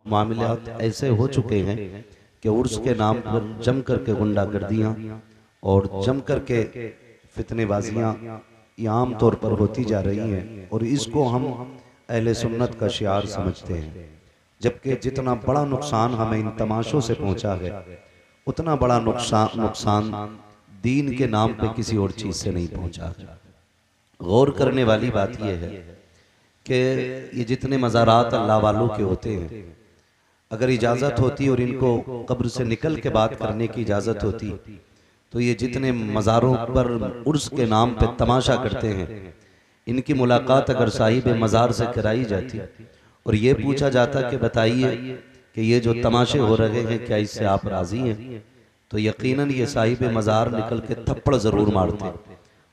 मामलात ऐसे हो चुके हैं कि उर्स के नाम पर जम करके गुंडागर्दियाँ और जम करके फितनेबाजियाँ आम तौर पर होती जा रही हैं और इसको हम अहले सुन्नत का शियार समझते हैं। जबकि जितना बड़ा नुकसान हमें इन तमाशों से पहुंचा है उतना बड़ा नुकसान दीन के नाम पे किसी और चीज़ से नहीं पहुंचा है। गौर करने वाली बात यह है कि ये जितने मज़ारात अल्लाह वालों के होते हैं, अगर इजाज़त होती और इनको कब्र से निकल के बात करने की इजाज़त होती तो ये जितने मज़ारों पर उर्स के नाम पे तमाशा करते हैं, इनकी मुलाकात अगर साहिब मज़ार से कराई जाती और ये पूछा जाता कि बताइए कि ये जो तमाशे हो रहे हैं क्या इससे आप राज़ी हैं, तो यकीनन ये साहिब मज़ार निकल के थप्पड़ ज़रूर मारते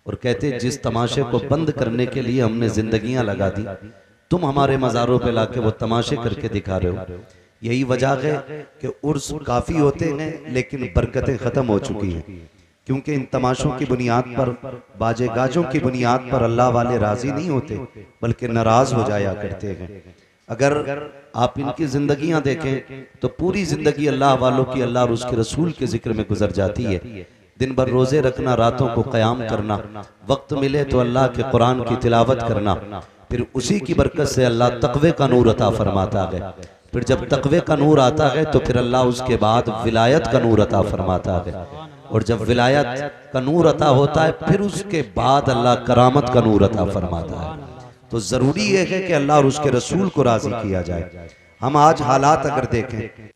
और कहते जिस तमाशे को बंद करने के लिए हमने ज़िंदगियाँ लगा दी, तुम हमारे मज़ारों पे लाके वो तमाशे करके दिखा रहे हो। यही वजह है कि उर्स काफ़ी होते हैं लेकिन बरकतें ख़त्म हो चुकी हैं, क्योंकि इन तमाशों की बुनियाद पर, बाजे गाजों की बुनियाद पर अल्लाह वाले राज़ी नहीं होते बल्कि नाराज़ हो जाया करते हैं। अगर आप इनकी ज़िंदगियाँ देखें तो पूरी ज़िंदगी अल्लाह वालों की अल्लाह और उसके रसूल के जिक्र में गुजर जाती है। दिन भर रोज़े रखना, रातों को क़याम करना, वक्त मिले तो अल्लाह के कुरान की तिलावत करना, फिर उसी की बरकत से अल्लाह तक़वे का नूर अता फरमाता है। फिर जब तक़वे का नूर आता है तो फिर अल्लाह उसके बाद विलायत का नूर अता फरमाता है, और जब विलायत का नूर अता होता है फिर उसके बाद अल्लाह करामत का नूर अता फरमाता है। तो ज़रूरी यह है कि अल्लाह और उसके रसूल को राज़ी किया जाए। हम आज हालात अगर देखें,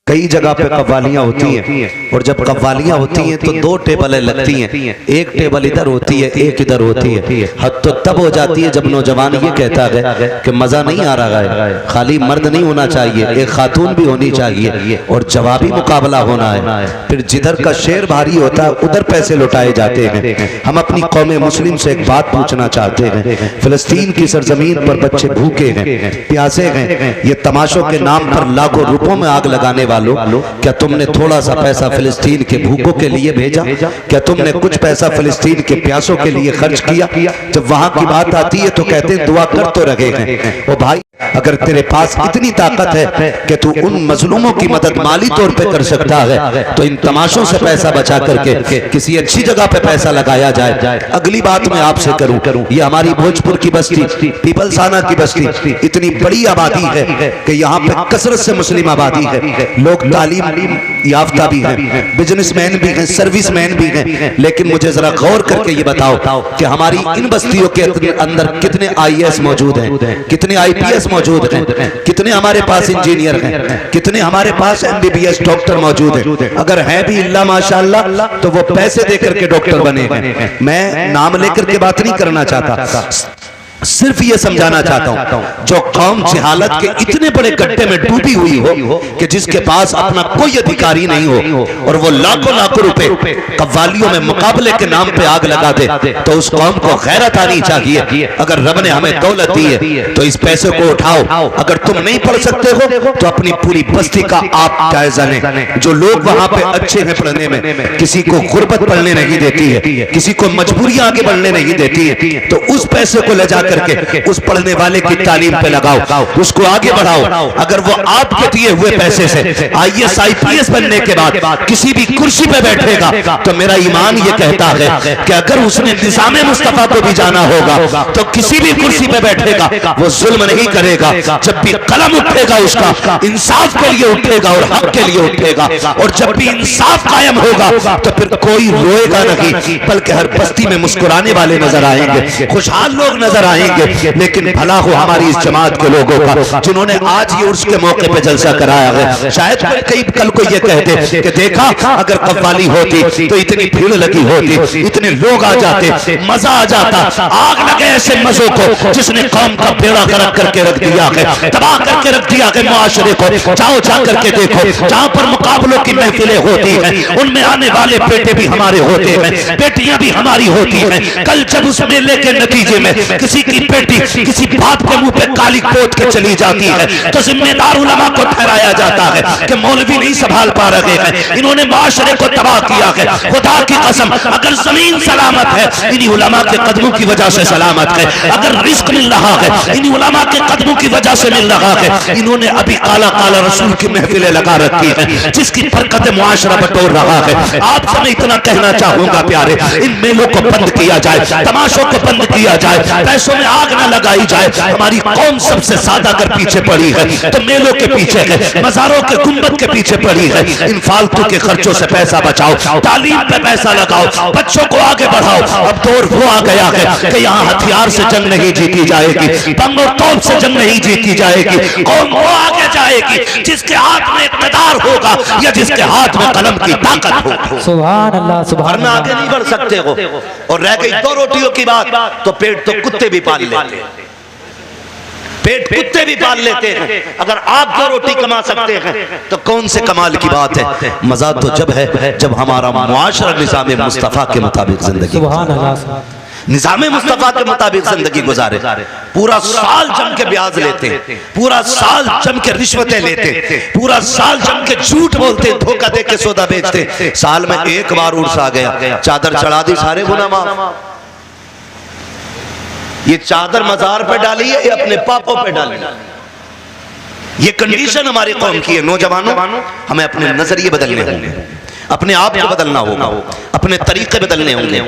कई जगह पे कव्वालियाँ होती हैं और जब कव्वालियाँ होती हैं तो दो टेबलें लगती हैं, एक टेबल इधर होती है एक इधर होती है। हद तो तब हो जाती है जब नौजवान ये कहता है कि मज़ा नहीं आ रहा है, खाली मर्द नहीं होना चाहिए, एक खातून भी होनी चाहिए और जवाबी मुकाबला होना है। फिर जिधर का शेर भारी होता है उधर पैसे लुटाए जाते हैं। हम अपनी कौम मुस्लिम से एक बात पूछना चाहते हैं, फ़लस्तीन की सरजमीन पर बच्चे भूखे हैं, प्यासे हैं, ये तमाशों के नाम पर लाखों रुपयों में आग लगाने वाले, क्या तुमने थोड़ा सा पैसा फिलिस्तीन के भूखों के लिए भेजा? क्या तुमने कुछ पैसा फिलिस्तीन के प्यासों के लिए खर्च किया? जब वहां की बात आती है तो कहते हैं दुआ कर तो रहे हैं। ओ भाई, अगर तेरे पास इतनी ताकत है कि तू उन मजलूमों की मदद माली तौर पे कर सकता है तो इन तमाशों से पैसा बचा करके किसी अच्छी जगह पे पैसा लगाया जाए। अगली बात मैं आपसे करूं, ये हमारी भोजपुर की बस्ती, पीपलसाना की बस्ती इतनी बड़ी आबादी है कि यहाँ पे कसरत से मुस्लिम आबादी है, लोग तालीम याफ्ता भी हैं, बिजनेसमैन भी हैं, सर्विसमैन भी हैं, लेकिन मुझे जरा गौर करके ये बताओ कि हमारी इन बस्तियों के अंदर कितने IAS मौजूद हैं, कितने IPS मौजूद हैं, कितने हमारे पास इंजीनियर हैं, कितने हमारे पास MBBS डॉक्टर मौजूद हैं? अगर हैं भी इल्ला माशाअल्लाह तो वो पैसे देकर के डॉक्टर बने हैं। मैं नाम लेकर के बात नहीं करना चाहता, सिर्फ ये समझाना चाहता हूं, जो कौम जहालत के इतने बड़े गड्ढे में डूबी हुई हो कि जिसके पास अपना कोई अधिकारी नहीं हो और वो लाखों लाखों रुपए कव्वालियों में मुकाबले के नाम पे आग लगा दे, तो उस कौम को गैरत आनी चाहिए। अगर रब ने हमें दौलत दी है तो इस पैसे को उठाओ। अगर तुम नहीं पढ़ सकते हो तो अपनी पूरी बस्ती का आप जायजा लें। जो लोग वहां पे अच्छे हैं पढ़ने में, किसी को गुर्बत पढ़ने नहीं देती है, किसी को मजबूरियां आगे बढ़ने नहीं देती है, तो उस पैसे को ले जाकर के उस पढ़ने वाले की तालीम पे लगाओ, उसको आगे बढ़ाओ। अगर वो आपके दिए हुए पैसे से IAS IPS बनने के बाद किसी भी कुर्सी पे बैठेगा तो मेरा ईमान ये कहता है कि अगर उसने निज़ाम मुस्तफा को भी जाना होगा तो किसी भी कुर्सी पे बैठेगा, वो जुल्म नहीं करेगा। जब भी कलम उठेगा उसका इंसाफ के लिए उठेगा और हक के लिए उठेगा, और जब भी इंसाफ कायम होगा तो फिर कोई रोएगा नहीं, बल्कि हर बस्ती में मुस्कुराने वाले नजर आएंगे, खुशहाल लोग नजर आएंगे। लेकिन भला हो हमारी इस जमात के लोगों का जिन्होंने आज ये उर्स के मौके पे जलसा कराया है। शायद कई कल को ये कहते कि देखा अगर कव्वाली होती तो इतनी भीड़ लगी होती, इतने लोग आ जाते, मजा आ जाता। आग लगे ऐसे मजों को जिसने कौम का बेड़ा गर्क करके रख दिया है, तबाह करके रख दिया है मुआशरे को। जाओ जा करके देखो, जहां पर मुकाबलों की महफिलें होती हैं उनमें आने वाले बेटे भी हमारे होते हैं, बेटियां भी हमारी होती हैं। कल जब उस मेले के नतीजे में किसी की बेटी किसी बाप के मुंह पे काली पोत के चली जाती है तो जिम्मेदार उलमा को ठहराया जाता है कि मौलवी नहीं संभाल पा रहे हैं, इन्होंने माशरे को तबाह किया है। खुदा की कसम, अगर जमीन सलामत है इन्हीं उलमा के कदमों की वजह से सलामत है, अगर रिस्क मिल रहा है इन्हीं उलमा के कदमों की वजह से मिल रहा है। इन्होंने अभी काला काला रसूल की महफिलें लगा रखी है जिसकी बरकत मुआशरा बटोर रहा है। आपसे मैं इतना कहना चाहूंगा प्यारे, इन मेलों को बंद किया जाए, तमाशों को बंद किया जाए, पैसों में आग न लगाई जाए। हमारी कौम सबसे ज्यादा अगर पीछे पड़ी है तो मेलों के पीछे है, मजारों के गुंबद के पीछे पड़ी है। इन फालतू के खर्चों से पैसा बचाओ, तालीम पे पैसा लगाओ, बच्चों को आगे बढ़ाओ। अब दौर वो आ गया है कि यहाँ हथियार से जंग नहीं जीती जाएगी, बम और तोप से जंग नहीं जीती जाएगी। कौम वो आगे जाएगी जिसके हाथ में इक़्तिदार होगा या जिसके हाथ में कलम की ताकत होगी। सुभान अल्लाह, सुभान अल्लाह। आगे नहीं बढ़ सकते हो। और रह गई दो रोटियों की बात, तो पेट तो कुत्ते भी पाल लेते हैं, पेट कुत्ते भी पाल लेते हैं। अगर आप दो रोटी कमा सकते हैं तो कौन से कमाल की बात है। मजा तो जब है जब हमारा मुआशरा निज़ाम मुस्तफ़ा के मुताबिक जिंदगी, सुभान अल्लाह, निज़ाम मुस्तफ़ा के मुताबिक जिंदगी गुजारे। पूरा साल जम के ब्याज लेते, पूरा साल जम के रिश्वतें लेते, पूरा साल जम के झूठ बोलते, धोखा दे के सौदा बेचते। साल में एक बार उर्स आ गया, चादर चढ़ा दी, सारे गुनाह माफ। ये चादर मजार पे डाली है, ये अपने पापों पे डाली। ये कंडीशन हमारी कौम की है। नौजवानों, हमें अपने नजरिए बदलने होंगे, अपने आप को बदलना होगा, अपने तरीके बदलने होंगे।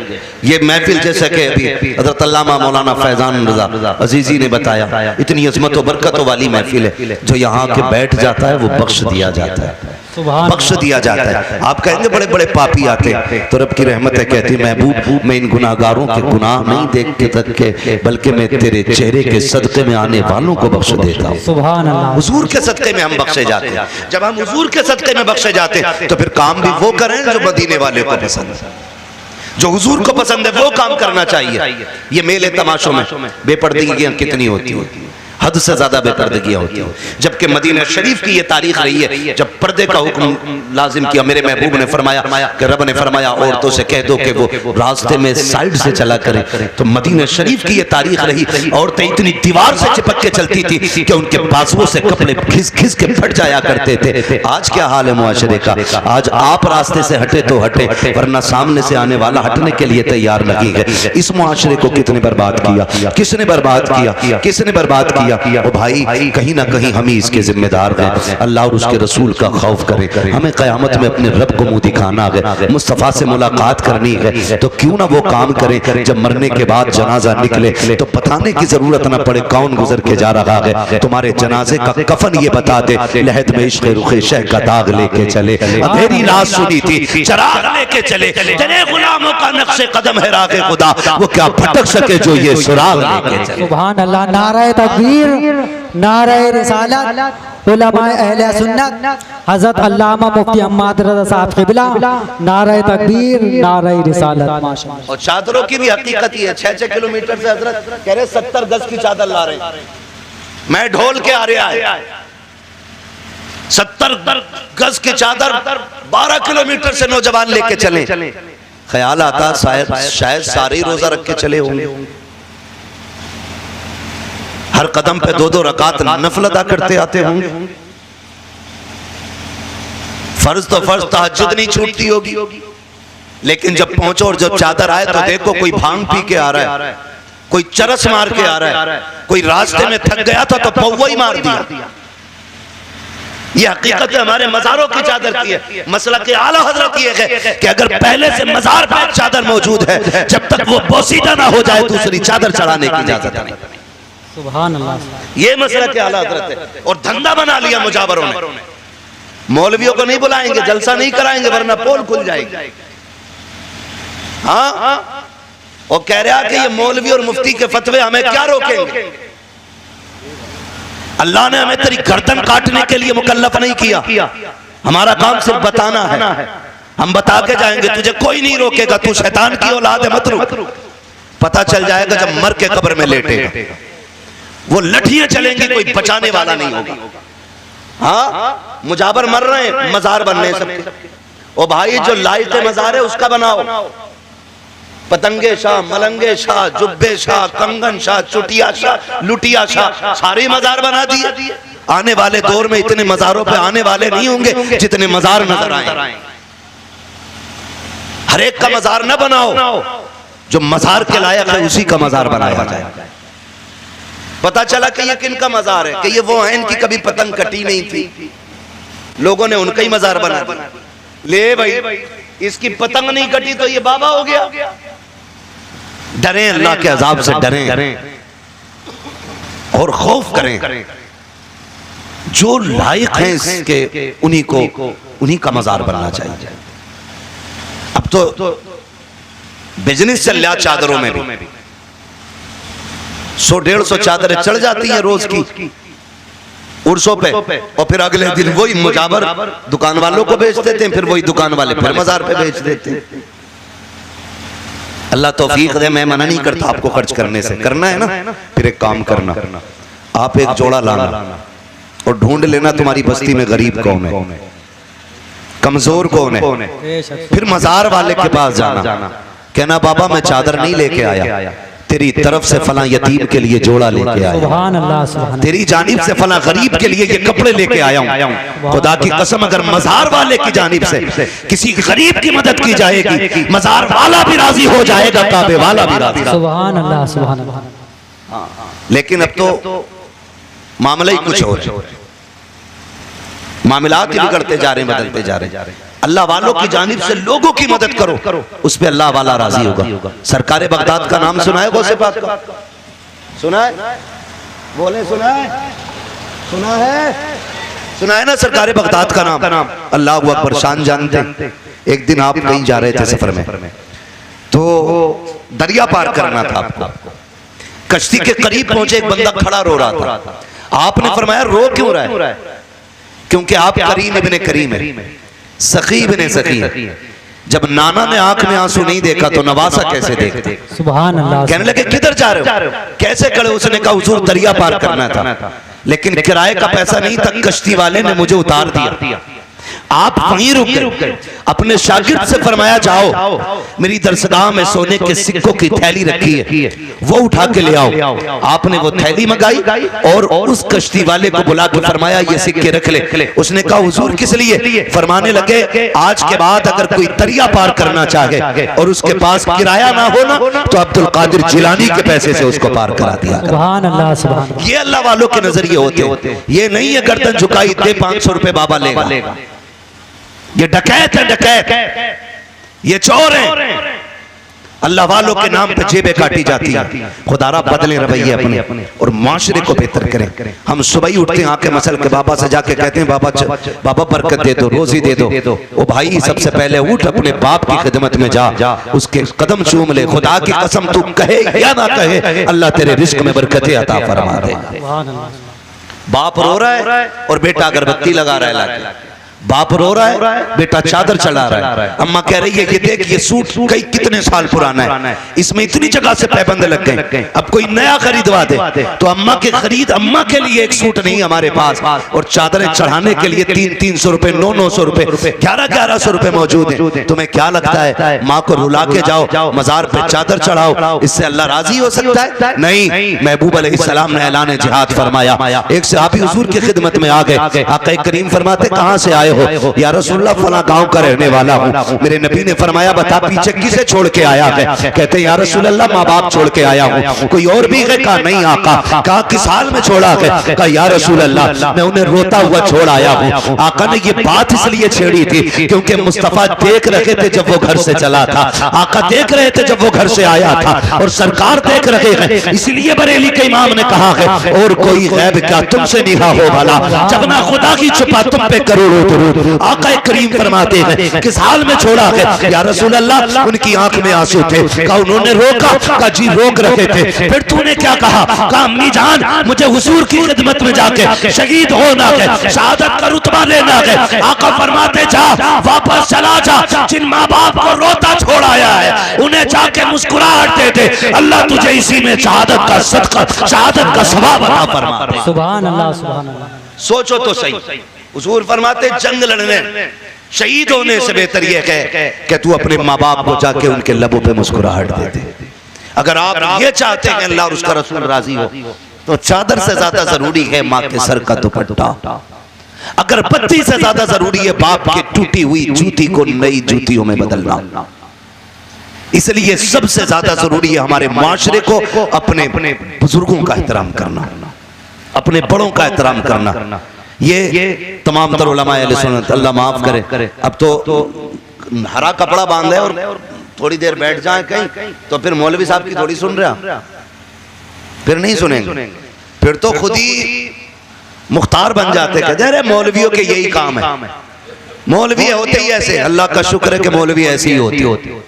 ये महफिल जैसे कि अभी हज़रत अल्लामा मौलाना फैजान रज़ा अजीज़ी ने बताया, इतनी अज़मत व बरकत वाली महफिल है, जो यहाँ के बैठ जाता है वो बख्श दिया जाता है, बख्श दिया जाता है। आप कहेंगे बड़े बड़े पापी आते, तो रब की रहमत है, कहती महबूब मैं इन गुनाहगारों के गुनाह नहीं देख के तक के, बल्कि मैं तेरे चेहरे के सदक़े में आने वालों को बख्श देता हूँ। सुभान अल्लाह। हुजूर के सदक़े में हम बख्शे जाते हैं। जब हम हुजूर के सदक़े में बख्शे जाते हैं तो फिर काम भी वो करें जो मदीने वाले को पसंद है, जो हुजूर को पसंद है वो काम करना चाहिए। ये मेले तमाशों में बेपर्दगियां कितनी होती है, हद से ज्यादा बेपर्दगियां होती हैं। जबकि मदीना शरीफ की ये तारीख रही है जब पर्दे का हुक्म लाजिम किया। मेरे महबूब ने फरमाया कि रब ने फरमाया औरतों से कह दो कि वो रास्ते में साइड से चला करें। तो मदीना शरीफ की ये तारीख रही, औरतें इतनी दीवार से चिपक के चलती थी कि उनके बाजुओं से कपड़े घिस घिस के फट जाया करते थे। आज क्या हाल है मुआशरे का? आज आप रास्ते से हटे तो हटे, वरना सामने से आने वाला हटने के लिए तैयार नहीं है। इस मुआशरे को कितने बर्बाद किया, किसने बर्बाद किया, किसने बर्बाद किया? ओ भाई, कहीं ना कहीं हम ही इसके जिम्मेदार हैं। अल्लाह और उसके रसूल का खौफ करे। हमें क़यामत में अपने रब को मुंह दिखाना है, मुस्तफ़ा से मुलाकात करनी है, तो क्यों ना वो काम करें जब मरने के बाद जनाजा निकले तो बताने की जरूरत ना पड़े कौन गुजर के जा रहा है। तुम्हारे जनाजे का कफन ये बता दे, लहद में इश्क़ रुख़े शह का दाग लेके चले, अंधेरी रात सुनी थी चराग लेके चले, तेरे गुलामों का नक्शे कदम है रागे खुदा, वो क्या भटक सके जो ये सुराग लेके चले। सुभान अल्लाह। नारे तकबीर, नारे रिसालत, उलमाए अहले सुन्नत, हज़रत अल्लामा मुफ्ती अहमद रज़ा साहब क़िबला, नारे तकबीर, नारे रिसालत। माशाअल्लाह। और चादरों की भी हकीकत ही है। 6-6 किलोमीटर से हजरत कह रहे 70 गज की चादर ला रहे हैं। मैं ढोल के आ रहा है 70 गज की चादर 12 किलोमीटर से नौजवान लेके चले। ख्याल आता शायद सारे ही रोजा रख के चले होंगे। हर कदम पे 2-2 रकात नफल अदा करते आते होंगे। फर्ज तो फर्ज, तहज्जुद नहीं छूटती होगी। लेकिन जब पहुंचो और जब चादर आए तो देखो कोई भांग पी के आ रहा है, कोई चरस मार के आ रहा है, कोई रास्ते में थक गया था तो पौवा ही मार दिया। ये हकीकत हमारे मज़ारों की चादर की है। मसला के आला हजरत ये है कि अगर पहले से मज़ार पर चादर मौजूद है, जब तक वो बोसीदा ना हो जाए दूसरी चादर चढ़ाने की इजाजत नहीं। सुभान अल्लाह। ये मसला के आला हजरत है। और धंधा बना लिया मुजावरों ने। मौलवियों को नहीं बुलाएंगे, जलसा नहीं कराएंगे, वरना पोल खुल जाएगी। हाँ, वो कह रहा कि ये मौलवी और मुफ्ती के फतवे हमें क्या रोकेंगे। अल्लाह ने हमें तेरी गर्दन काटने के लिए मुकल्लफ नहीं किया। हमारा काम सिर्फ बताना है। हम बता के जाएंगे, तुझे कोई नहीं रोकेगा। तू शैतान की औलाद है, मत रुक। पता चल जाएगा जब मर के कब्र में लेटेगा। वो लठियां चलेंगी, कोई बचाने वाला नहीं होगा। हाँ, मुजावर मर रहे हैं, मजार बनने सबके। ओ भाई, जो लायक मजार है उसका बनाओ। पतंगे शाह, मलंगे शाह, जुब्बे शाह, कंगन शाह, चुटिया शाह, लुटिया शाह, सारे मजार बना दिए। आने वाले दौर में इतने मजारों पे आने वाले नहीं होंगे जितने मजार नजर आए। हर एक का मजार न बनाओ, जो मजार के लायक है उसी का मजार बनाया जाए। पता चला कि ये किनका मजार है, कि ये वो हैं इनकी कभी पतंग कटी नहीं थी, लोगों ने उनका ही मजार बना दिया। ले भाई, इसकी पतंग नहीं कटी तो ये बाबा हो गया। डरें, अल्लाह के अजाब से डरें और खौफ करें। जो लायक हैं इसके उन्हीं का मजार बनना चाहिए। अब तो बिजनेस चल रहा चादरों में भी, 100-150 चादरें चढ़ जाती हैं रोज की उर्सों पे, और फिर अगले दिन वही मुजावर दुकान वालों को बेच देते हैं, फिर वही दुकान वाले फिर मजार पे बेच देते हैं। अल्लाह तौफीक दे। मैं मना नहीं करता आपको खर्च करने से, करना है ना, फिर एक काम करना, आप एक जोड़ा लाना और ढूंढ लेना तुम्हारी बस्ती में गरीब कौन है, कमजोर कौन है। फिर मजार वाले के पास जाना, कहना बाबा मैं चादर नहीं लेके आया, तेरी तरफ से फला यतीम के लिए जोड़ा लेके आया, सुभान अल्लाह, सुभान अल्लाह। तेरी जानिब से फला गरीब के लिए ये कपड़े लेके आया हूँ। खुदा की कसम अगर मजार वाले की जानिब से किसी गरीब की मदद की जाएगी, मजार वाला भी राजी हो जाएगा, काबे वाला भी राजी। सुभान अल्लाह, सुभान अल्लाह। लेकिन अब तो मामला ही कुछ और है, मामलात ही बिगड़ते जा रहे हैं, बदलते जा रहे हैं। अल्लाह वालों की जानिब से लोगों की मदद करो, उस पे अल्लाह वाला राजी होगा। सरकारे बगदाद का नाम सुना है? गौसे पाक का सुना है? बोले सुना है? सुना है? सुना है ना सरकारे बगदाद का नाम? अल्लाह अकबर, शान जानते। एक दिन आप कहीं जा रहे थे सफर में, तो दरिया पार करना था आपको। कश्ती के करीब पहुंचे, एक बंदा खड़ा रो रहा था। आपने फरमाया रो क्यों रहा है? क्योंकि आप करीम इब्ने करीम है, सखी इब्ने सखी है। जब नाना ने आंख में आंसू नहीं देखा तो नवासा कैसे देखते? सुभान अल्लाह। कहने लगे किधर जा रहे हो, कैसे खड़े? उसने कहा हुजूर दरिया पार करना था, लेकिन किराए का पैसा नहीं था, कश्ती वाले ने मुझे उतार दिया। आप वहीं रुक गए। अपने शागिर्द से फरमाया जाओ मेरी दरसगाह में सोने के सिक्कों की थैली रखी है, वो उठा के ले आओ। आपने वो थैली मंगाई और उस कश्ती वाले को बुला के फरमाया ये सिक्के रख ले। उसने कहा हुजूर किस लिए? फरमाने लगे आज के बाद अगर कोई दरिया पार करना चाहे और उसके पास किराया ना हो ना, तो अब्दुल कादिर जिलानी के पैसे से उसको पार करा दिया। सुभान अल्लाह, सुभान। ये अल्लाह वालों के नजरिए होते। ये नहीं है गर्दन झुकाई दे 500 रुपए बाबा लेगा। ये डकैत है, डकैत, ये चोर है। अल्लाह वालों के नाम पे जेबें काटी जाती है। खुदारा बदले रवैये अपने और माशरे को बेहतर करें। हम सुबह ही उठते हैं, आके मसल के बाबा से जाके कहते हैं बाबा बरकत दे दो, रोजी दे दो। ओ भाई सबसे पहले उठ, अपने बाप की खिदमत में जा, उसके कदम चूम ले। खुदा की कसम तू कहे या ना कहे, अल्लाह तेरे रिस्क में बरकतें अता फरमा देगा। बाप रो रहा है और बेटा अगरबत्ती लगा रहा है लाके। बाप रो रहा है, बेटा चादर चढ़ा रहा है। अम्मा कह रही है ये देख ये सूट कई कितने साल पुराना है, इसमें इतनी जगह से पैबंद लग गए, अब कोई नया खरीदवा दे। तो अम्मा के खरीद, अम्मा के लिए एक सूट नहीं हमारे पास, और चादरें चढ़ाने के लिए 300-300 रुपए, 900 रुपए, 1100 रुपए मौजूद है। तुम्हें क्या लगता है माँ को रुला के जाओ मजार पे चादर चढ़ाओ, इससे अल्लाह राजी हो सकता है? नहीं। महबूब अलैहिस्सलाम ने ऐलान जिहाद फरमाया। एक सहाबी हुजूर की खिदमत में आ गए। आका करीम फरमाते कहां से आए हो? या रसूलुल्लाह फला गांव का रहने वाला हूं। मेरे नबी ने फरमाया बता पीछे किसे छोड़ के आया है? कहते हैं या रसूलुल्लाह माँ बाप छोड़ के आया हूं। कोई और भी है? कहा नहीं आका। कहा किस हाल में छोड़ा है? कहा या रसूलुल्लाह मैं उन्हें रोता हुआ छोड़ आया हूं। आका ने ये बात इसलिए छेड़ी थी क्योंकि मुस्तफा देख रहे थे जब वो घर से चला था, आका देख रहे थे जब वो घर से आया था, और सरकार देख रहे हैं, इसलिए बरेली के इमाम ने कहा है और कोई गैब क्या तुमसे निहा हो भला, जब ना खुदा की छुपा तुम पे करोड़ों दुरूद। आका करीम फरमाते हैं किस हाल में छोड़ा है? या रसूल अल्लाह उनकी आंख में आंसू थे। कहा उन्होंने रोका? कहा जी रोक रहे थे। फिर तूने क्या कहा? कहा अम्मी जान मुझे हुजूर की खिदमत में जाके शहीद होना है, शहादत का रुतबा लेना है। आका फरमाते जा वापस चला जा, जिन माँ बाप को रोता छोड़ आया है उन्हें जाके मुस्कुराहट दे दे, अल्लाह तुझे इसी में शहादत का सदका, शहादत का सवाब अता फरमा दे। सुभान अल्लाह, सुभान अल्लाह। सोचो तो सही, हुजूर फरमाते जंग लड़ने, शहीद होने से बेहतर यह है कि तू अपने माँ बाप को जाके उनके लबों पे मुस्कुराहट दे दे। अगर आप ये चाहते हैं अल्लाह और उसका रसूल राजी हो तो चादर से ज्यादा जरूरी है माँ के सर का दुपट्टा। अगर बत्ती से ज्यादा जरूरी है बाप की टूटी हुई जूती को नई जूतियों में बदलना। इसलिए सबसे ज्यादा जरूरी है हमारे माशरे को अपने बुजुर्गों का एहतराम करना, अपने बड़ों का एहतराम करना। ये तमाम तर उलमाए अहले सुन्नत, अल्लाह माफ करे, अब तो हरा कपड़ा बांधे और थोड़ी देर बैठ जाए कहीं तो फिर मौलवी साहब की थोड़ी सुन रहे, फिर नहीं सुनेंगे, फिर तो खुद ही मुख्तार बन जाते, कहते अरे मौलवियों के यही काम है, मौलवी होते ही ऐसे। अल्लाह का शुक्र है कि मौलवी ऐसी ही होती।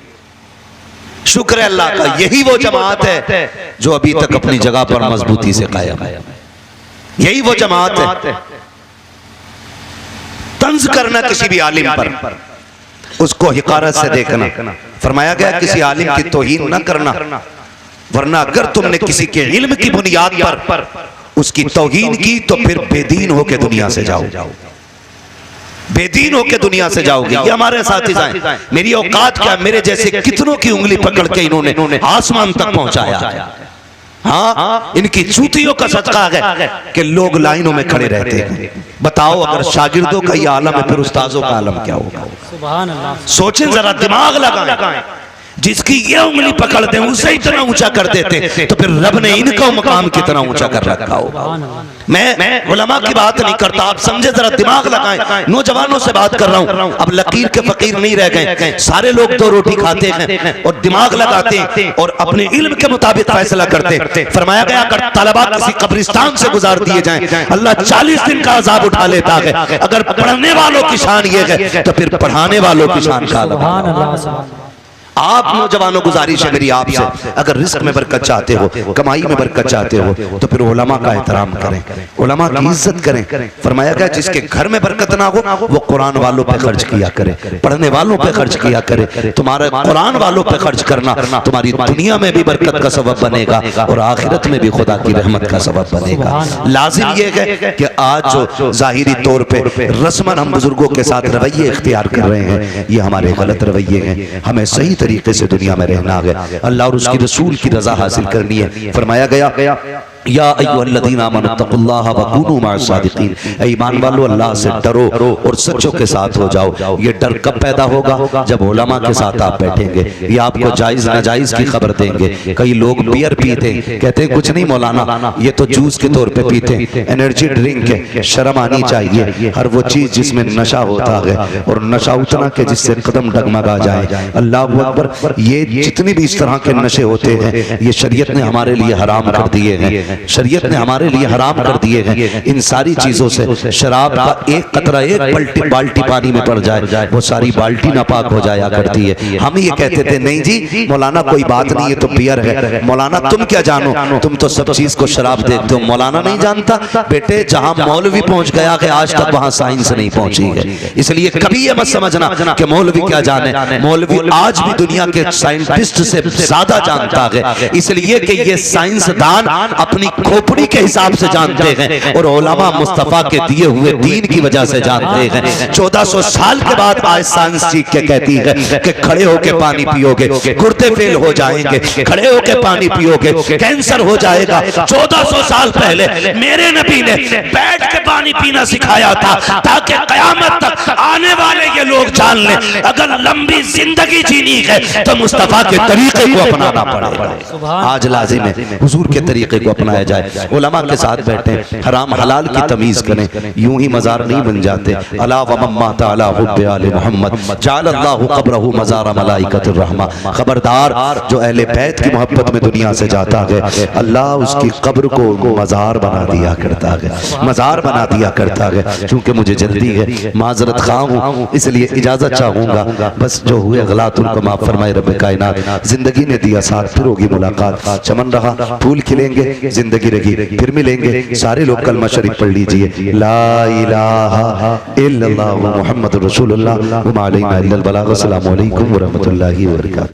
शुक्र है अल्लाह का, यही वो जमात है जो अभी तक अपनी जगह पर मजबूती से कायम है। यही वो जमात है। तंज करना किसी भी आलिम पर, उसको हिकारत से देखना, फरमाया गया किसी आलिम की तौहीन न करना, वरना अगर तुमने किसी के इल्म की बुनियाद पर उसकी तौहीन की तो फिर बेदीन होके दुनिया से जाओ, बेदीन होके दुनिया से जाओगे। ये हमारे साथी हैं, मेरी औकात क्या, मेरे जैसे कितनों की उंगली पकड़ के इन्होंने आसमान तक पहुंचाया। हाँ, इनकी जूतियों का सदका है कि लोग लाइनों में खड़े रहते हैं। बताओ अगर शागिर्दों का ये आलम है फिर उस्ताजों का आलम क्या होगा? सुभान अल्लाह। सोचें जरा, दिमाग लगाएं। जिसकी ये उंगली पकड़ दें उसे इतना ऊंचा कर देते तो फिर रब ने इनका मकाम कितना ऊंचा कर रखा होगा। मैं उलमा की बात नहीं करता, आप समझे, जरा दिमाग लगाएं। नौजवानों से बात कर रहा हूं, अब लकीर के फकीर नहीं रह गए, सारे लोग दो रोटी खाते हैं और दिमाग लगाते हैं और अपने इल्म के मुताबिक फैसला करते हैं। फरमाया गया अगर तलबा किसी कब्रिस्तान से गुजार दिए जाएं अल्लाह 40 दिन का अजाब उठा लेता है। अगर पढ़ने वालों की शान ये है तो फिर पढ़ाने वालों की शान का अलग। आप नौजवानों गुजारिश है मेरी आपसे, अगर रिस्क में बरकत चाहते हो, कमाई में बरकत चाहते हो तो फिर उलमा का एहतराम करें, उलमा की इज्जत करें। फरमाया गया जिसके घर में बरकत ना हो वो कुरान वालों पे खर्च किया करे, पढ़ने वालों पे खर्च किया करे। तुम्हारे कुरान वालों पे खर्च करना तुम्हारी दुनिया में भी बरकत का सबब बनेगा और आखिरत में भी खुदा की रहमत का सबब बनेगा। लाजिम ये है कि आज जो जाहिरी तौर पे रस्मन हम बुजुर्गों के साथ रवैये इख्तियार कर रहे हैं ये हमारे गलत रवैये हैं। हमें सही तरीके से दुनिया में रहना है, अल्लाह और उसकी रसूल की रजा हासिल करनी है। फरमाया गया या अय्युहल्लज़ीना आमनुत्तक़ुल्लाह वकूनू मअस-सादिक़ीन, ईमान वालों अल्लाह से डरो और सच्चों के साथ हो जाओ। ये डर कब पैदा होगा? जब उलमा के साथ आप बैठेंगे, ये आपको जायज नाजायज की खबर देंगे। कई लोग बियर पीते कहते हैं कुछ नहीं मौलाना, ये तो जूस के तौर पे पीते, एनर्जी ड्रिंक है, शर्म आनी चाहिए। हर वो चीज जिसमें नशा होता है और नशा उतना के जिससे कदम डगमगा जाए। अल्लाह अकबर, ये जितने भी इस तरह के नशे होते हैं ये शरीयत ने हमारे लिए हराम कर दिए हैं, शरीयत ने हमारे लिए हराम कर दिए हैं। इन सारी चीजों से शराब का एक कतरा एक बाल्टी पानी में पड़ जाए वो सारी बाल्टी नापाक हो जाया करती है। हम ये कहते थे नहीं जी मौलाना कोई बात नहीं है तो बियर है। मौलाना तुम क्या जानो, तुम तो सब चीज को शराब देखते हो। मौलाना नहीं जानता बेटे, जहां मौलवी पहुंच गया है आज तक वहां साइंस नहीं पहुंची है। इसलिए कभी ये मत समझना कि मौलवी क्या जाने, मौलवी आज भी दुनिया के साइंटिस्ट से ज्यादा जानता है, इसलिए कि ये साइंसदान अपनी खोपड़ी के हिसाब से जानते हैं और उलमा मुस्तफा के दिए हुए दीन की वजह से जानते हैं। 1400 साल के बाद आज साइंस सीख के कहती है कि खड़े होके पानी पियोगे गुर्दे फेल हो जाएंगे, खड़े होके पानी पियोगे कैंसर हो जाएगा। 1400 साल पहले मेरे नबी ने बैठ के पानी पीना सिखाया था ताकि कयामत तक आने वाले ये लोग जान लें अगर लंबी जिंदगी जीनी है तो मुस्तफा के तरीके को अपनाना पड़ेगा। आज लाजिम है हुजूर के तरीके को अपनाया जाए, उलमा के साथ बैठे, हराम हलाल की तमीज करें, यूं ही मजार नहीं बन जाते। अला व मम्मा ताला हुब्बे आले मोहम्मद जअलल्लाहु क़ब्रहु मज़ार मलाइकतिर रहमा। खबरदार जो अहले बैत की मोहब्बत में दुनिया से जाता है अल्लाह उसकी कब्र को मजार बना दिया करता है, मजार बना दिया करता है। क्योंकि मुझे जल्दी है, माजरत खा हूं, इसलिए इजाजत चाहूंगा। बस जो हुए गलत उनको माफ फरमाए रब कायनात। जिंदगी ने दिया साथ, फिर होगी मुलाकात, चमन रहा फूल खिलेंगे, जिंदगी रही, फिर मिलेंगे। सारे लोग कलमा शरीफ पढ़ लीजिए, ला इलाहा इल्लल्लाह मुहम्मदुर रसूलुल्लाह व मा अलैना इल्लल बलाग। अस्सलामु अलैकुम व रहमतुल्लाहि व बरकातहू।